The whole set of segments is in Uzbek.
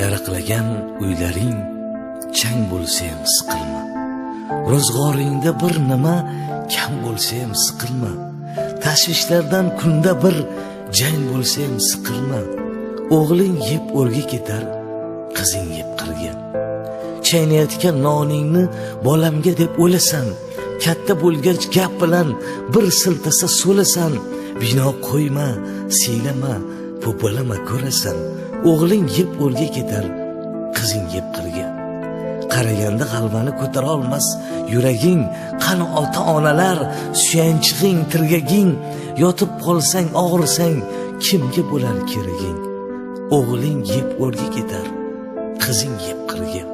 Yaraqlagan uylaring chang bo'lsa ham siqilma. Ro'zg'oringda bir nima kam bo'lsa ham siqilma. Tashvishlardan kunda bir jang bo'lsa ham siqilma. O'g'ling yeb o'rga ketar, qizing yeb qirga. Chaynayotgan noningni bolamga deb o'lasan. Katta bo'lgach gap bilan bir siltasa so'lasan. Bino qo'yma, siylama, po'palama ko'rasan. O'g'ling yeb o'rga ketar, qizing yeb qirga. Qaraganda g'alvani ko'tara olmas yuraging, qani ota-onalar, suyanchig'ing, tirgaging, yotib qolsang, og'risang, kimga bo'lar keraging? O'g'ling yeb o'rga ketar, qizing yeb qirga.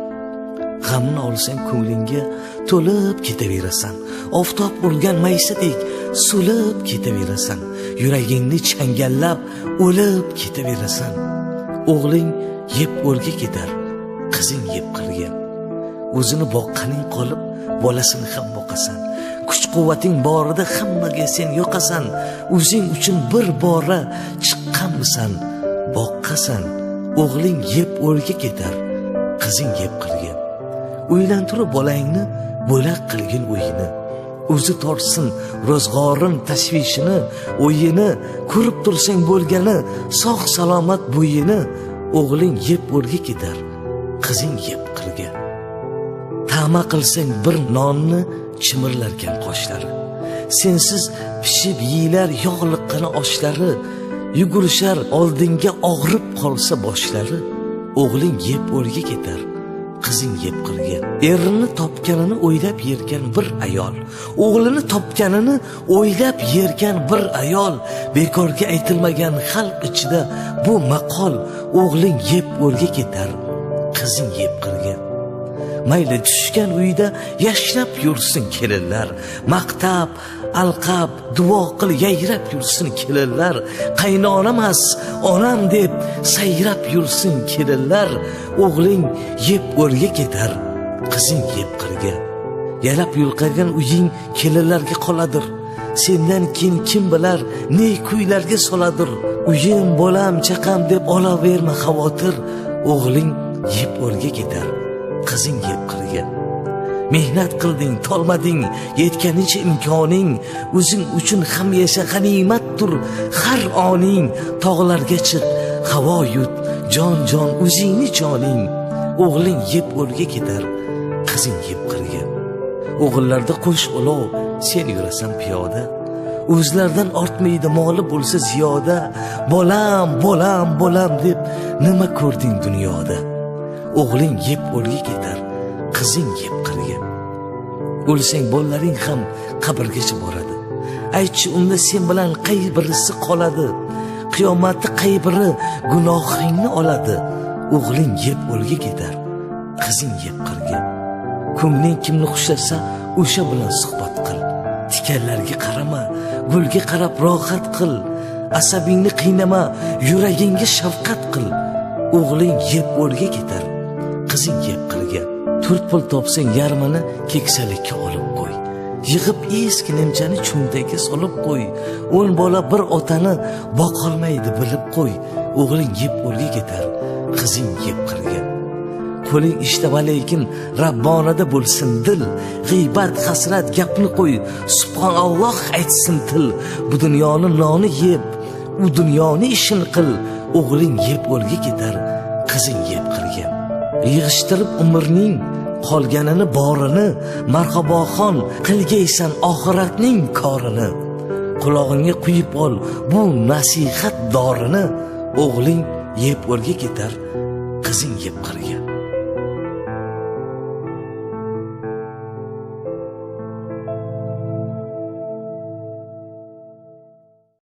G'amni olsang ko'nglingga to'lib ketaverasan. Oftob urgan maysadek so'lib ketaverasan. Yuragingni changallab o'lib ketaverasan. O'g'ling yeb o'rga ketar, qizing yeb qirga. O'zini boqqaning qolib, bolasini ham boqasan. Kuch-quvvating borida hammaga sen yo'qasan. O'zing uchun bir bora chiqqanmisan, boqqasan. O'g'ling yeb o'rga ketar, qizing yeb qirga. Uylantirib bolangni bo'lak qilgin o'yini. O'zi tortsin ro'zg'orin tashvishini, o'yini, ko'rib tursang bo'lgani sog' salomat bo'yini. O'g'ling yeb o'rga ketar, qizing yeb qirga. Ta'ma qilsang bir nonni chimirlarkan qoshlari. Sensiz pishib yeyilar yog'liqqina oshlari. Yugurishar oldinga og'rib qolsa boshlari. O'g'ling yeb o'rga ketar, qizing yeb qirga. Erini topganini o'ylab yergan bir ayol, o'g'lini topganini o'ylab yergan bir ayol. Bekorga aytilmagan xalq ichida bu maqol. O'g'ling yeb o'rga ketar, qizing yeb qirga. Mayli tushgan uyda yashnab yursin kelinlar, maqtab, alqab, duo qil yayrab yursin kelinlar. Qaynonamas, onam deb sayrab yursin kelinlar. O'g'ling yeb o'rga ketar, qizing yeb qirga. Yalab yulqagan uying kelinlarga qoladir. Sendan keyin kim bilar ne kuylarga soladir. Uyim, bolam, chaqam deb olaverma xavotir. O'g'ling yeb o'rga ketar, qizing yeb qirga. Mehnat qilding, tolmading, yetganicha imkoning. O'zing uchun ham yasha, g'animatdir har oning. Tog'larga chiq, havo yut, jon o'zingni joning. O'g'ling yeb o'rga ketar, qizing yeb qirga. O'g'illarda qo'sh olov, sen yurasan piyoda. O'zlardan ortmaydi moli bo'lsa ziyoda. Bolam deb nima ko'rding dunyoda? O'g'ling yeb o'rga ketar, qizing yeb qirga. O'lsang bolalaring ham qabrgacha boradi. Aytchi unda sen bilan qay birisi qoladi? Qiyomatda qay biri gunohingni oladi? O'g'ling yeb o'rga ketar, qizing yeb qirga. Ko'ngling kimni xushlasa, o'sha bilan suhbat qil. Tikanlarga qarama, gulga qarab rohat qil. Asabingni qiynama, yuragingga shafqat qil. O'g'ling yeb o'rga ketar, qizing yeb qirga. 4 pul topsang yarmini keksalikka olib qo'y. Yig'ib eski nimchani cho'ntagiga solib qo'y. 10 bola bir otani boqolmaydi bilib qo'y. O'g'ling yeb o'rga ketar, qizing yeb qirga. Qo'ling ishda lekin Rabbonada bo'lsin dil. G'iybat, hasrat gapni qo'y, subhanalloh aytsin til. Bu dunyoni noni yeb, u dunyoni ishini qil. O'g'ling yeb o'rga ketar, qizing yeb qirga. Yig'ishtirib umrning qolganini borini, marhaboxon qilgaysan oxiratning korini. Qulog'ingga quyib ol bu nasihat dorini. O'g'ling yeb o'rga ketar, qizing yeb qirga.